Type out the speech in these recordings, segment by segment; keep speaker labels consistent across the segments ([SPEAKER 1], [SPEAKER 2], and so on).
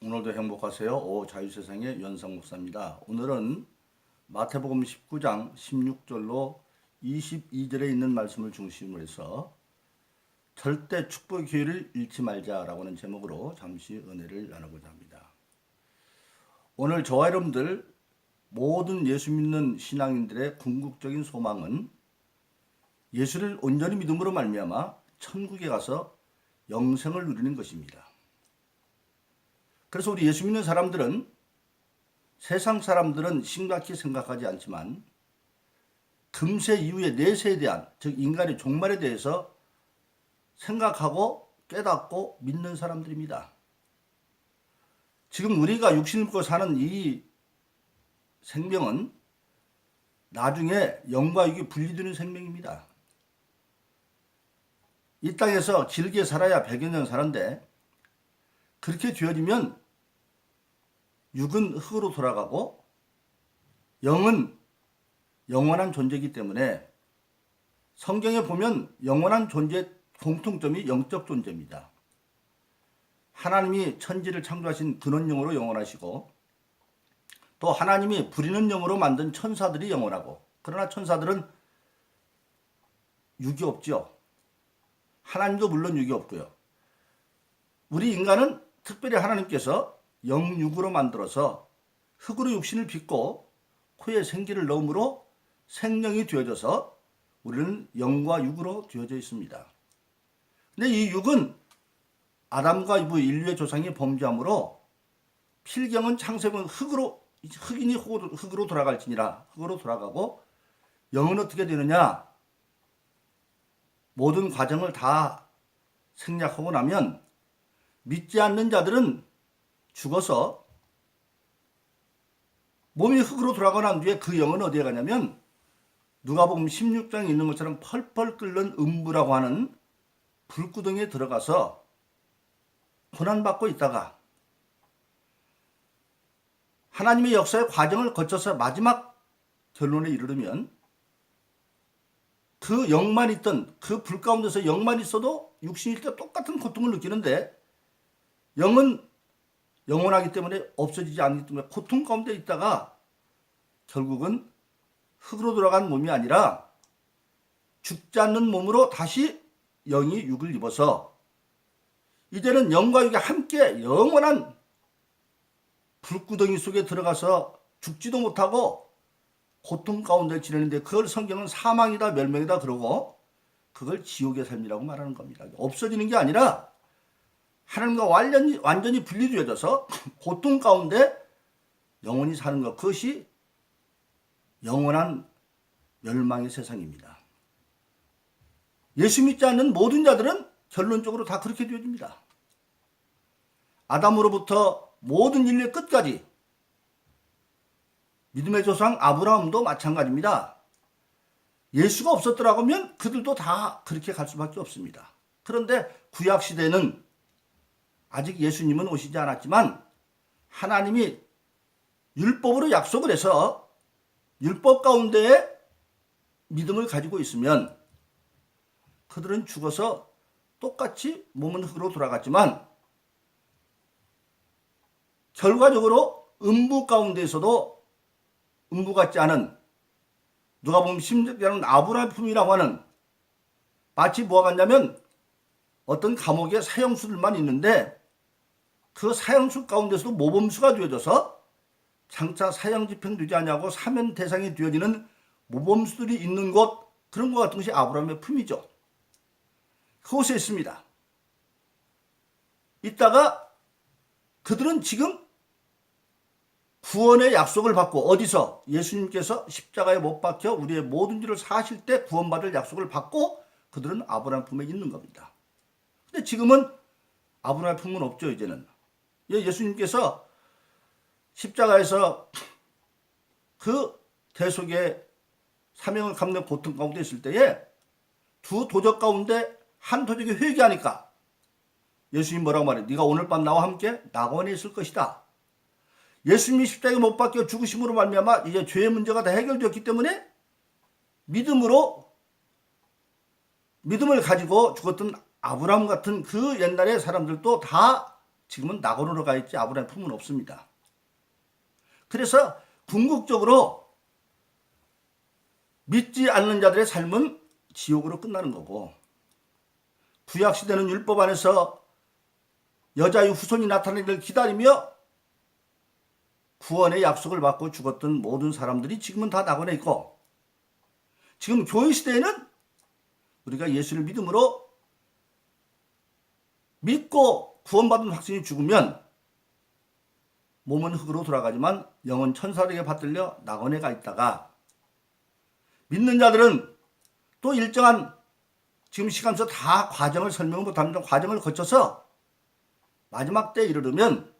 [SPEAKER 1] 오늘도 행복하세요. 자유세상의 연상 목사입니다. 오늘은 마태복음 19장 16절로 22절에 있는 말씀을 중심으로 해서 절대 축복의 기회를 잃지 말자라고 하는 제목으로 잠시 은혜를 나누고자 합니다. 오늘 저와 여러분들 모든 예수 믿는 신앙인들의 궁극적인 소망은 예수를 온전히 믿음으로 말미암아 천국에 가서 영생을 누리는 것입니다. 그래서 우리 예수 믿는 사람들은 세상 사람들은 심각히 생각하지 않지만 금세 이후의 내세에 대한, 즉 인간의 종말에 대해서 생각하고 깨닫고 믿는 사람들입니다. 지금 우리가 육신을 입고 사는 이 생명은 나중에 영과 육이 분리되는 생명입니다. 이 땅에서 길게 살아야 100여 년 사는데 그렇게 되어지면 육은 흙으로 돌아가고 영은 영원한 존재이기 때문에 성경에 보면 영원한 존재의 공통점이 영적 존재입니다. 하나님이 천지를 창조하신 근원영으로 영원하시고 또 하나님이 부리는 영으로 만든 천사들이 영원하고, 그러나 천사들은 육이 없죠. 하나님도 물론 육이 없고요. 우리 인간은 특별히 하나님께서 영육으로 만들어서 흙으로 육신을 빚고 코에 생기를 넣음으로 생명이 되어져서 우리는 영과 육으로 되어져 있습니다. 근데 이 육은 아담과 이브 인류의 조상이 범죄함으로 필경은 창세는 흑인이 흙으로 돌아갈지니라 흙으로 돌아가고, 영은 어떻게 되느냐? 모든 과정을 다 생략하고 나면 믿지 않는 자들은 죽어서 몸이 흙으로 돌아가고 난 뒤에 그 영은 어디에 가냐면 누가복음 16장에 있는 것처럼 펄펄 끓는 음부라고 하는 불구덩이에 들어가서 고난받고 있다가 하나님의 역사의 과정을 거쳐서 마지막 결론에 이르르면 그 영만 있던 그 불 가운데서 영만 있어도 육신일 때 똑같은 고통을 느끼는데 영은 영원하기 때문에 없어지지 않기 때문에 고통 가운데 있다가 결국은 흙으로 돌아간 몸이 아니라 죽지 않는 몸으로 다시 영이 육을 입어서 이제는 영과 육이 함께 영원한 불구덩이 속에 들어가서 죽지도 못하고 고통 가운데 지내는데 그걸 성경은 사망이다 멸망이다 그러고 그걸 지옥의 삶이라고 말하는 겁니다. 없어지는 게 아니라 하나님과 완전히 분리되어져서 고통 가운데 영원히 사는 것, 그것이 영원한 멸망의 세상입니다. 예수 믿지 않는 모든 자들은 결론적으로 다 그렇게 되어집니다. 아담으로부터 모든 인류의 끝까지 믿음의 조상 아브라함도 마찬가지입니다. 예수가 없었더라고 하면 그들도 다 그렇게 갈 수밖에 없습니다. 그런데 구약시대는 아직 예수님은 오시지 않았지만 하나님이 율법으로 약속을 해서 율법 가운데에 믿음을 가지고 있으면 그들은 죽어서 똑같이 몸은 흙으로 돌아갔지만 결과적으로 음부 가운데에서도 음부 같지 않은, 누가 보면 심지어는 아브라함의 품이라고 하는, 마치 뭐가 같냐면 어떤 감옥에 사형수들만 있는데 그 사형수 가운데서도 모범수가 되어져서 장차 사형 집행되지 않냐고 사면 대상이 되어지는 모범수들이 있는 곳, 그런 것 같은 것이 아브라함의 품이죠. 그곳에 있습니다. 이따가 그들은 지금 구원의 약속을 받고, 어디서? 예수님께서 십자가에 못 박혀 우리의 모든 죄를 사하실 때 구원받을 약속을 받고 그들은 아브라함 품에 있는 겁니다. 근데 지금은 아브라함 품은 없죠. 이제는 예수님께서 십자가에서 그 대속의 사명을 감는 고통 가운데 있을 때에 두 도적 가운데 한 도적이 회개하니까 예수님 뭐라고 말해요? 네가 오늘 밤 나와 함께 낙원에 있을 것이다. 예수님이 십자가에 못 박혀 죽으심으로 말미암아 이제 죄의 문제가 다 해결되었기 때문에 믿음을 가지고 죽었던 아브라함 같은 그 옛날의 사람들도 다 지금은 낙원으로 가 있지 아브라함의 품은 없습니다. 그래서 궁극적으로 믿지 않는 자들의 삶은 지옥으로 끝나는 거고, 구약시대는 율법 안에서 여자의 후손이 나타나기를 기다리며 구원의 약속을 받고 죽었던 모든 사람들이 지금은 다 낙원에 있고, 지금 교회 시대에는 우리가 예수를 믿음으로 믿고 구원받은 확신이 죽으면 몸은 흙으로 돌아가지만 영은 천사들에게 받들려 낙원에 가 있다가, 믿는 자들은 또 일정한 지금 시간에서 다 과정을 설명을 못합니다. 과정을 거쳐서 마지막 때에 이르르면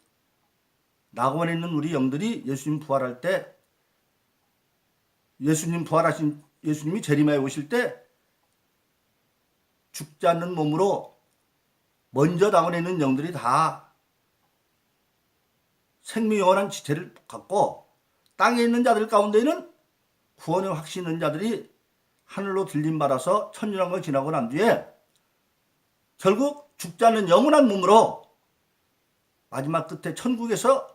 [SPEAKER 1] 낙원에 있는 우리 영들이 예수님 부활할 때, 예수님이 재림하여 오실 때 죽지 않는 몸으로 먼저 낙원에 있는 영들이 다 생명 영원한 지체를 갖고, 땅에 있는 자들 가운데는 구원의 확신 있는 자들이 하늘로 들림받아서 천년왕국을 지나고 난 뒤에 결국 죽지 않는 영원한 몸으로 마지막 끝에 천국에서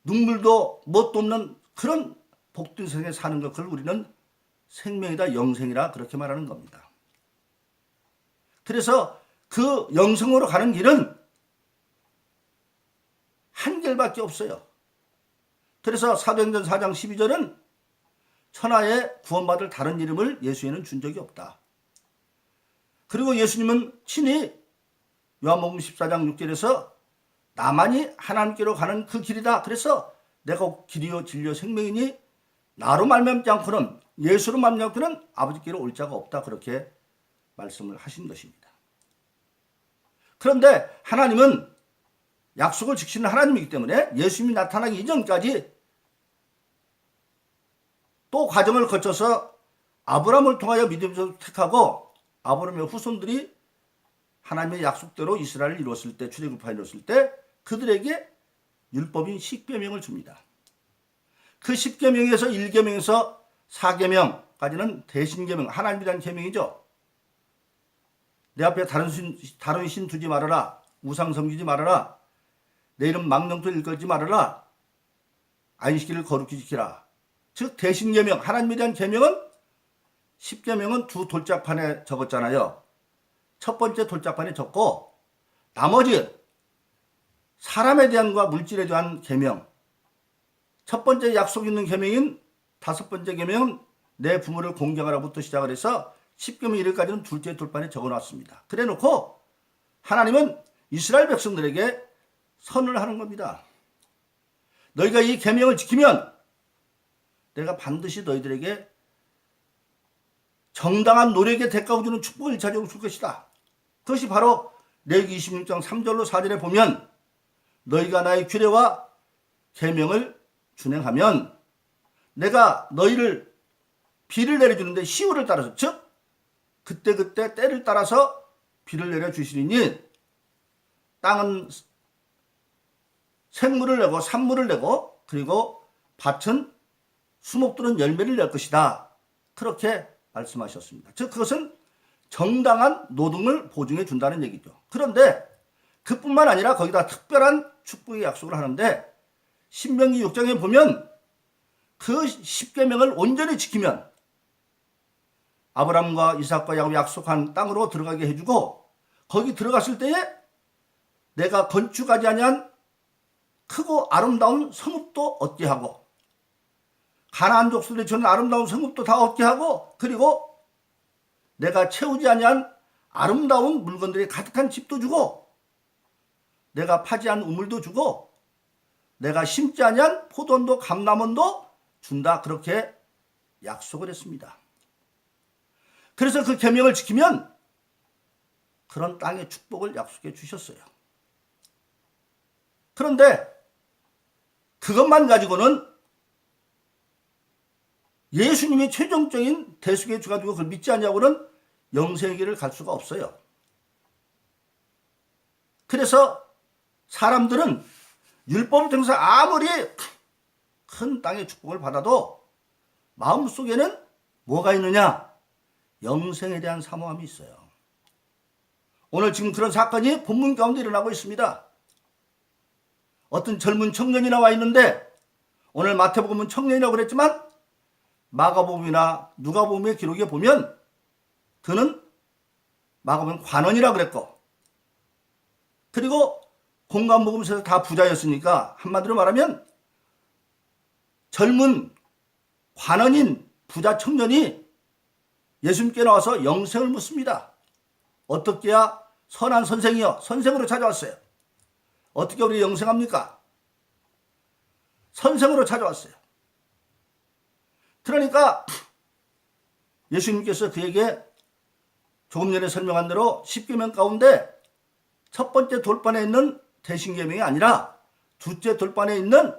[SPEAKER 1] 눈물도 뭣도 없는 그런 복된 세상에 사는 것, 그걸 우리는 생명이다, 영생이라 그렇게 말하는 겁니다. 그래서 그 영생으로 가는 길은 한 길밖에 없어요. 그래서 사도행전 4장 12절은 천하에 구원받을 다른 이름을 예수에는 준 적이 없다. 그리고 예수님은 친히 요한복음 14장 6절에서 나만이 하나님께로 가는 그 길이다. 그래서 내가 길이요 진리요 생명이니 나로 말미암지 않고는, 예수로 말미암지 않고는 아버지께로 올 자가 없다. 그렇게 말씀을 하신 것입니다. 그런데 하나님은 약속을 지키는 하나님이기 때문에 예수님이 나타나기 이전까지 또 과정을 거쳐서 아브라함을 통하여 믿음을 택하고, 아브라함의 후손들이 하나님의 약속대로 이스라엘을 이루었을 때, 출애굽을 이루었을 때 그들에게 율법인 십계명을 줍니다. 그 십계명에서 1계명에서 4계명까지는 대신계명, 하나님에 대한 계명이죠. 내 앞에 다른 신 두지 말아라, 우상 섬기지 말아라, 내 이름 망령토 일컬지 말아라, 안식일을 거룩히 지키라. 즉 대신계명, 하나님에 대한 계명은, 십계명은 두 돌짝판에 적었잖아요. 첫 번째 돌짝판에 적고 나머지 사람에 대한과 물질에 대한 계명, 첫 번째 약속 있는 계명인 다섯 번째 계명은 내 부모를 공경하라부터 시작을 해서 십계명 1회까지는 둘째 돌판에 적어놨습니다. 그래 놓고 하나님은 이스라엘 백성들에게 선을 하는 겁니다. 너희가 이 계명을 지키면 내가 반드시 너희들에게 정당한 노력의 대가を주는 축복을 1차적으로 줄 것이다. 그것이 바로 레위기 26장 3절로 4절에 보면, 너희가 나의 규례와 계명을 준행하면 내가 너희를 비를 내려주는데 시호를 따라서, 즉 그때그때 때를 따라서 비를 내려주시리니 땅은 생물을 내고 산물을 내고, 그리고 밭은 수목들은 열매를 낼 것이다. 그렇게 말씀하셨습니다. 즉 그것은 정당한 노동을 보증해 준다는 얘기죠. 그런데 그뿐만 아니라 거기다 특별한 축복의 약속을 하는데, 신명기 6장에 보면 그 십계명을 온전히 지키면 아브라함과 이삭과 야곱이 약속한 땅으로 들어가게 해주고, 거기 들어갔을 때에 내가 건축하지 아니한 크고 아름다운 성읍도 얻게 하고, 가나안 족속들이 주는 아름다운 성읍도 다 얻게 하고, 그리고 내가 채우지 아니한 아름다운 물건들이 가득한 집도 주고, 내가 파지 않은 우물도 주고, 내가 심지 아니한 포도원도 감람원도 준다. 그렇게 약속을 했습니다. 그래서 그 계명을 지키면 그런 땅의 축복을 약속해 주셨어요. 그런데 그것만 가지고는 예수님이 최종적인 대속의 주가 되고 그걸 믿지 않냐고는 영생의 길을 갈 수가 없어요. 그래서 사람들은 율법을 통해서 아무리 큰 땅의 축복을 받아도 마음속에는 뭐가 있느냐? 영생에 대한 사모함이 있어요. 오늘 지금 그런 사건이 본문 가운데 일어나고 있습니다. 어떤 젊은 청년이 나와 있는데 오늘 마태복음은 청년이라고 그랬지만 마가복음이나 누가복음의 기록에 보면 그는 마가복음 관원이라고 그랬고 그리고 공간복음서에서 다 부자였으니까 한마디로 말하면 젊은 관원인 부자 청년이 예수님께 나와서 영생을 묻습니다. 어떻게 해야 선한 선생이여 선생으로 찾아왔어요. 어떻게 우리 영생합니까? 선생으로 찾아왔어요. 그러니까 예수님께서 그에게 조금 전에 설명한 대로 10계명 가운데 첫 번째 돌판에 있는 대신계명이 아니라 둘째 돌판에 있는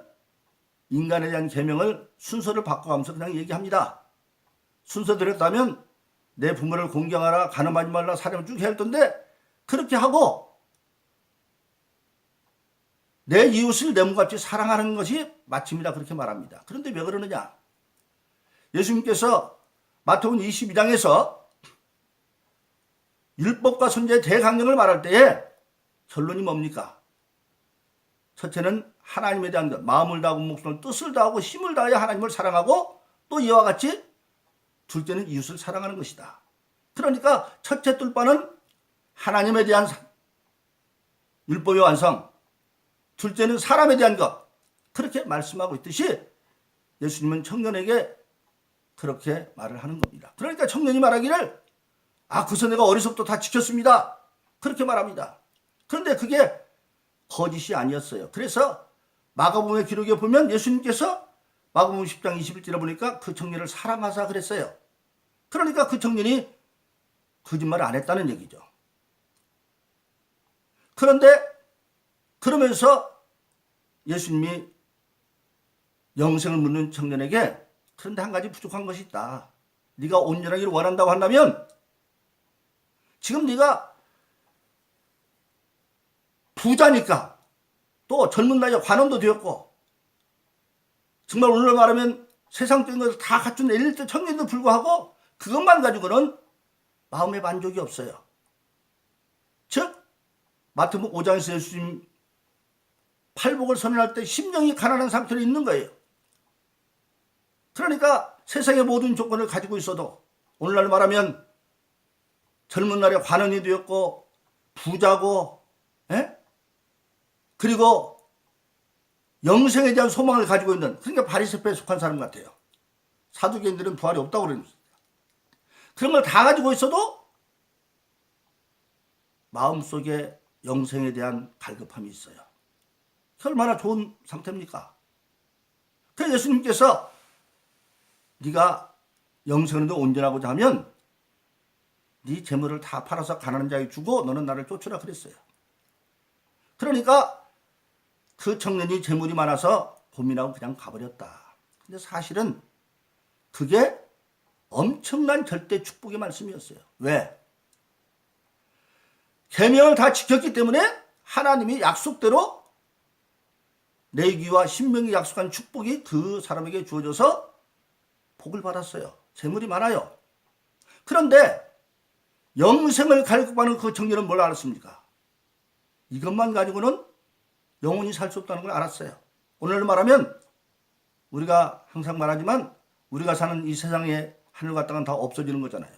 [SPEAKER 1] 인간에 대한 계명을 순서를 바꿔가면서 그냥 얘기합니다. 순서대로했다면 내 부모를 공경하라, 간음하지 말라, 살인을 쭉 해야 할 텐데 그렇게 하고 내 이웃을 내 몸같이 사랑하는 것이 마침이다 그렇게 말합니다. 그런데 왜 그러느냐? 예수님께서 마태복음 22장에서 율법과 선지자의 대강령을 말할 때에 결론이 뭡니까? 첫째는 하나님에 대한 것, 마음을 다하고 목숨을 뜻을 다하고 힘을 다하여 하나님을 사랑하고 또 이와 같이 둘째는 이웃을 사랑하는 것이다. 그러니까 첫째 뚫바는 하나님에 대한 율법의 완성, 둘째는 사람에 대한 것 그렇게 말씀하고 있듯이 예수님은 청년에게 그렇게 말을 하는 겁니다. 그러니까 청년이 말하기를 그래서 내가 어려서부터 다 지켰습니다. 그렇게 말합니다. 그런데 그게 거짓이 아니었어요. 그래서 마가복음의 기록에 보면 예수님께서 마가복음 10장 21절에 보니까 그 청년을 사랑하사 그랬어요. 그러니까 그 청년이 거짓말을 안 했다는 얘기죠. 그런데 그러면서 예수님이 영생을 묻는 청년에게 그런데 한 가지 부족한 것이 있다. 네가 온전하기를 원한다고 한다면 지금 네가 부자니까 또 젊은 나이에 관원도 되었고 정말 오늘날 말하면 세상적인 것을 다 갖춘 엘리트 청년도 불구하고 그것만 가지고는 마음의 만족이 없어요. 즉 마태복음 5장에서 예수님 팔복을 선언할 때 심령이 가난한 상태로 있는 거예요. 그러니까 세상의 모든 조건을 가지고 있어도 오늘날 말하면 젊은 날에 관원이 되었고 부자고 그리고 영생에 대한 소망을 가지고 있는 그러니까 바리새파에 속한 사람 같아요. 사두개인들은 부활이 없다고 그럽니다. 그런 걸 다 가지고 있어도 마음속에 영생에 대한 갈급함이 있어요. 얼마나 좋은 상태입니까? 그래서 예수님께서 네가 영생을 온전하고자 하면 네 재물을 다 팔아서 가난한 자에게 주고 너는 나를 쫓으라 그랬어요. 그러니까 그 청년이 재물이 많아서 고민하고 그냥 가버렸다. 근데 사실은 그게 엄청난 절대 축복의 말씀이었어요. 왜? 계명을 다 지켰기 때문에 하나님이 약속대로 레위기와 신명이 약속한 축복이 그 사람에게 주어져서 복을 받았어요. 재물이 많아요. 그런데 영생을 갈급하는 그 청년은 뭘 알았습니까? 이것만 가지고는 영원히 살 수 없다는 걸 알았어요. 오늘 말하면 우리가 항상 말하지만 우리가 사는 이 세상에 하늘과 땅은 다 없어지는 거잖아요.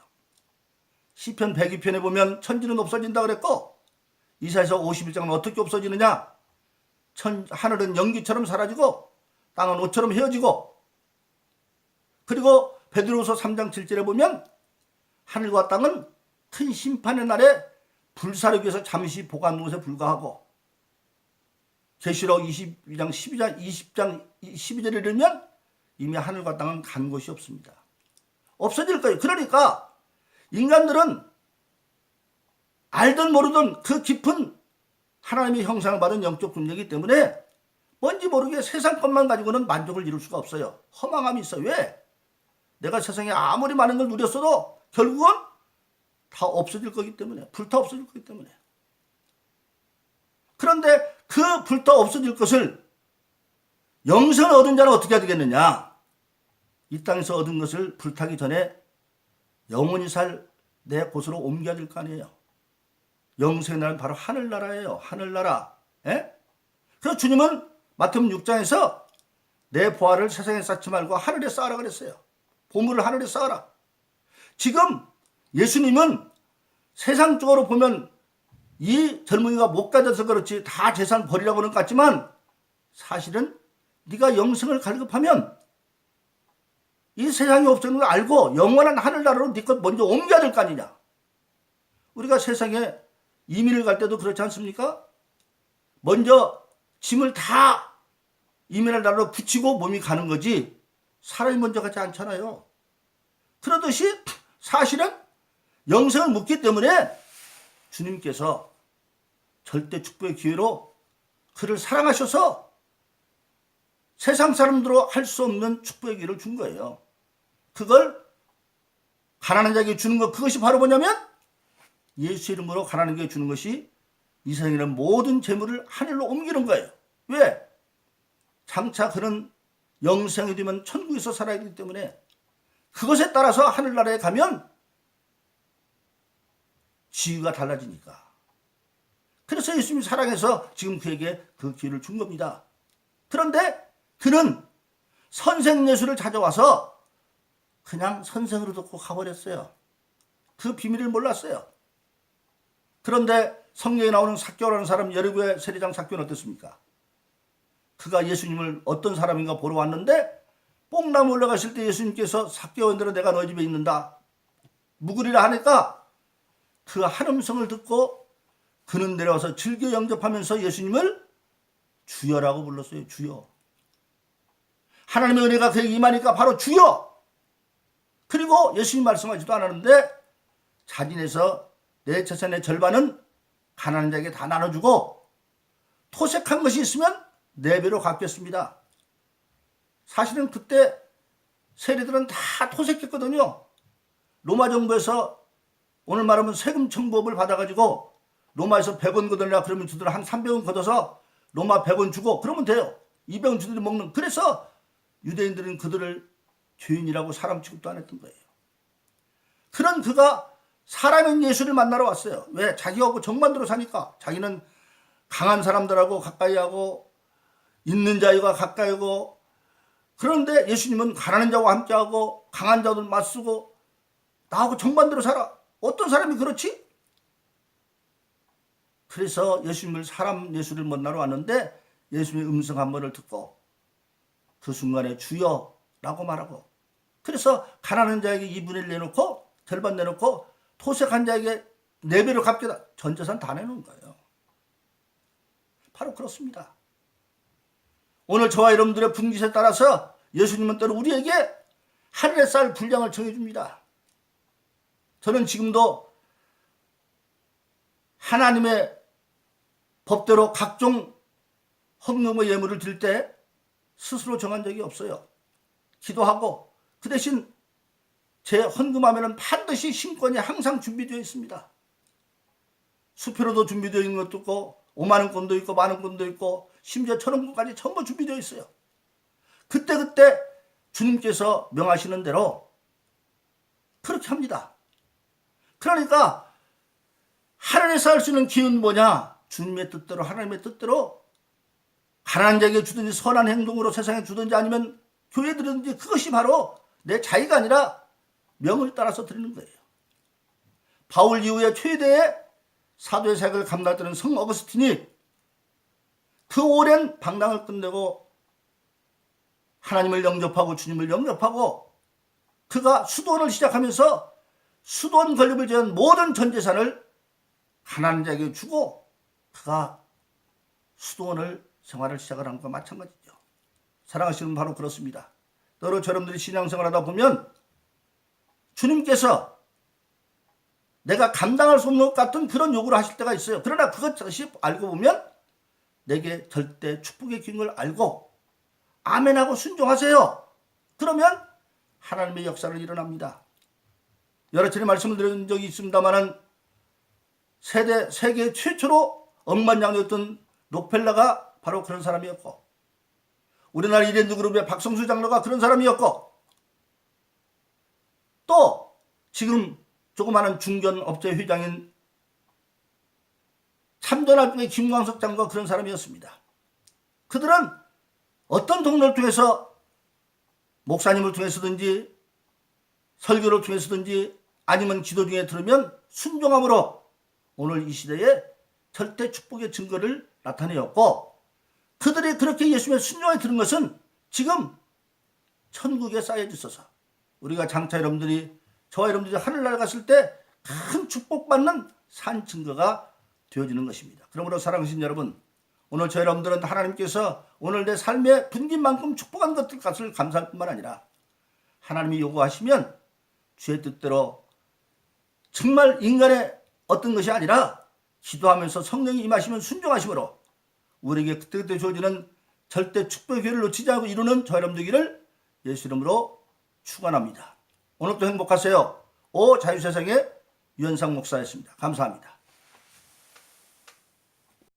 [SPEAKER 1] 시편 102편에 보면 천지는 없어진다 그랬고 이사야서 51장은 어떻게 없어지느냐? 하늘은 연기처럼 사라지고 땅은 옷처럼 헤어지고 그리고 베드로후서 3장 7절에 보면 하늘과 땅은 큰 심판의 날에 불사르기 위해서 잠시 보관한 것에 불과하고 계시록 22장 20장 12절에 이르면 이미 하늘과 땅은 간 곳이 없습니다. 없어질 거예요. 그러니까 인간들은 알든 모르든 그 깊은 하나님의 형상을 받은 영적 분력이기 때문에 뭔지 모르게 세상 것만 가지고는 만족을 이룰 수가 없어요. 허망함이 있어요. 왜? 내가 세상에 아무리 많은 걸 누렸어도 결국은 다 없어질 거기 때문에 불타 없어질 거기 때문에 그런데 그 불타 없어질 것을 영생을 얻은 자는 어떻게 해야 되겠느냐? 이 땅에서 얻은 것을 불타기 전에 영원히 살 내 곳으로 옮겨야 될 거 아니에요. 영생의 나라는 바로 하늘나라예요. 하늘나라. 예? 그래서 주님은 마태복음 6장에서 내 보화를 세상에 쌓지 말고 하늘에 쌓으라 그랬어요. 보물을 하늘에 쌓아라. 지금 예수님은 세상적으로 보면 이 젊은이가 못 가져서 그렇지 다 재산 버리라고 하는 것 같지만 사실은 네가 영생을 갈급하면 이 세상이 없어지는 걸 알고 영원한 하늘나라로 네 것 먼저 옮겨야 될 거 아니냐. 우리가 세상에 이민을 갈 때도 그렇지 않습니까? 먼저 짐을 다 이민할 나라로 붙이고 몸이 가는 거지 사람이 먼저 가지 않잖아요. 그러듯이 사실은 영생을 묻기 때문에 주님께서 절대 축복의 기회로 그를 사랑하셔서 세상 사람들로 할 수 없는 축복의 기회를 준 거예요. 그걸 가난한 자에게 주는 것, 그것이 바로 뭐냐면 예수 이름으로 가난한 자에게 주는 것이 이 세상에 있는 모든 재물을 하늘로 옮기는 거예요. 왜? 장차 그는 영생이 되면 천국에서 살아야 되기 때문에 그것에 따라서 하늘나라에 가면 지위가 달라지니까. 그래서 예수님이 사랑해서 지금 그에게 그 기회를 준 겁니다. 그런데 그는 선생예수를 찾아와서 그냥 선생으로 듣고 가버렸어요. 그 비밀을 몰랐어요. 그런데 성경에 나오는 삭개오라는 사람, 여리고의 세리장 삭개오는 어땠습니까? 그가 예수님을 어떤 사람인가 보러 왔는데 뽕나무 올라가실 때 예수님께서 삭개오인들아 내가 너희 집에 있는다 묵으리라 하니까 그 한 음성을 듣고 그는 내려와서 즐겨 영접하면서 예수님을 주여라고 불렀어요. 주여. 하나님의 은혜가 그에게 임하니까 바로 주여. 그리고 예수님 말씀하지도 않았는데 자진해서 내 재산의 절반은 가난한 자에게 다 나눠주고 토색한 것이 있으면 4배로 갚겠습니다. 사실은 그때 세리들은 다 토색했거든요. 로마 정부에서 오늘 말하면 세금 청구업을 받아가지고 로마에서 100원 걷으려고 그러면 주들 한 300원 걷어서 로마 100원 주고 그러면 돼요. 200원 주들이 먹는. 그래서 유대인들은 그들을 죄인이라고 사람 취급도 안 했던 거예요. 그런 그가 사람인 예수를 만나러 왔어요. 왜? 자기하고 정반대로 사니까. 자기는 강한 사람들하고 가까이 하고 있는 자유가 가까이 하고 그런데 예수님은 가난한 자와 함께하고 강한 자들 맞서고 나하고 정반대로 살아. 어떤 사람이 그렇지? 그래서 예수님을 사람 예수를 만나러 왔는데 예수님의 음성 한 번을 듣고 그 순간에 주여라고 말하고 그래서 가난한 자에게 2분의 1 내놓고 절반 내놓고 토색한 자에게 4배로 갚겠다. 전 재산 다 내놓은 거예요. 바로 그렇습니다. 오늘 저와 여러분들의 분깃에 따라서 예수님은 때로 우리에게 하늘에 쌓을 분량을 정해줍니다. 저는 지금도 하나님의 법대로 각종 헌금의 예물을 드릴 때 스스로 정한 적이 없어요. 기도하고 그 대신 제 헌금하면 반드시 신권이 항상 준비되어 있습니다. 수표로도 준비되어 있는 것도 있고 5만 원권도 있고 만 원권도 있고 심지어 1,000원권까지 전부 준비되어 있어요. 그때그때 주님께서 명하시는 대로 그렇게 합니다. 그러니까 하늘에서 할 수 있는 기회는 뭐냐? 주님의 뜻대로 하나님의 뜻대로 가난한 자에게 주든지 선한 행동으로 세상에 주든지 아니면 교회에 드리든지 그것이 바로 내 자의가 아니라 명을 따라서 드리는 거예요. 바울 이후에 최대의 사도의 사역을 감당했던 성 어거스틴이 그 오랜 방랑을 끝내고 하나님을 영접하고 주님을 영접하고 그가 수도원을 시작하면서 수도원 건립을 제한 모든 전 재산을 가난한 자에게 주고 그가 수도원을 생활을 시작을 한 것과 마찬가지죠. 사랑하시는 바로 그렇습니다. 여러 여러분들이 신앙생활하다 보면 주님께서 내가 감당할 수 없는 것 같은 그런 요구를 하실 때가 있어요. 그러나 그것이 알고 보면 내게 절대 축복의 기운 걸 알고 아멘하고 순종하세요. 그러면 하나님의 역사를 일어납니다. 여러 차례 말씀을 드린 적이 있습니다만은 세계 최초로 억만장자였던 록펠러가 바로 그런 사람이었고 우리나라 이랜드 그룹의 박성수 장로가 그런 사람이었고 또 지금 조그마한 중견업체 회장인 3대 나중에 김광석 장관 그런 사람이었습니다. 그들은 어떤 동료를 통해서 목사님을 통해서든지 설교를 통해서든지 아니면 기도 중에 들으면 순종함으로 오늘 이 시대에 절대 축복의 증거를 나타내었고 그들이 그렇게 예수님의 순종에 들은 것은 지금 천국에 쌓여져 있어서 우리가 장차 여러분들이 저와 여러분들이 하늘나라 갔을 때 큰 축복받는 산 증거가 되어지는 것입니다. 그러므로 사랑하신 여러분 오늘 저 여러분들은 하나님께서 오늘 내 삶의 분긴 만큼 축복한 것을 감사할 뿐만 아니라 하나님이 요구하시면 주의 뜻대로 정말 인간의 어떤 것이 아니라 기도하면서 성령이 임하시면 순종하심으로 우리에게 그때그때 주어지는 절대 축복의 기회를 놓치지 않고 이루는 저 여러분 되기를 예수 이름으로 축원합니다. 오늘도 행복하세요. 오 자유세상의 유현상 목사였습니다. 감사합니다.